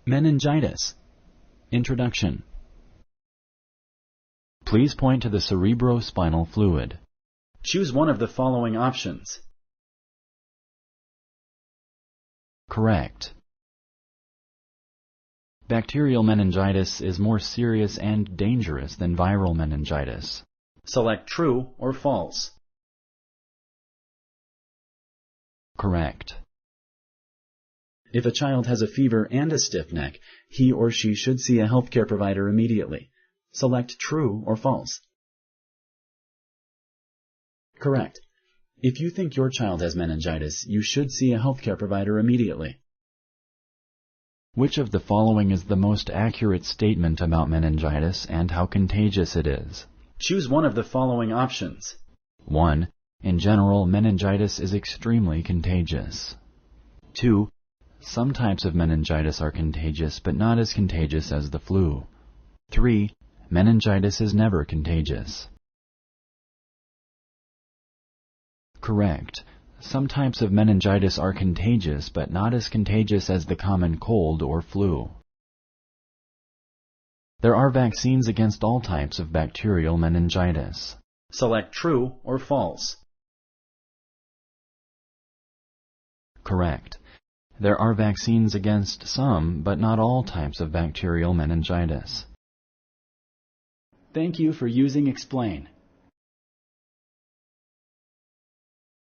Meningitis. Introduction. Please point to the cerebrospinal fluid. Choose one of the following options. Correct. Bacterial meningitis is more serious and dangerous than viral meningitis. Select true or false. Correct. If a child has a fever and a stiff neck, he or she should see a healthcare provider immediately. Select true or false. Correct. If you think your child has meningitis, you should see a healthcare provider immediately. Which of the following is the most accurate statement about meningitis and how contagious it is? Choose one of the following options. 1. In general, meningitis is extremely contagious. 2. Some types of meningitis are contagious, but not as contagious as the flu. 3. Meningitis is never contagious. Correct. Some types of meningitis are contagious, but not as contagious as the common cold or flu. There are vaccines against all types of bacterial meningitis. Select true or false. Correct. There are vaccines against some, but not all types of bacterial meningitis. Thank you for using Explain.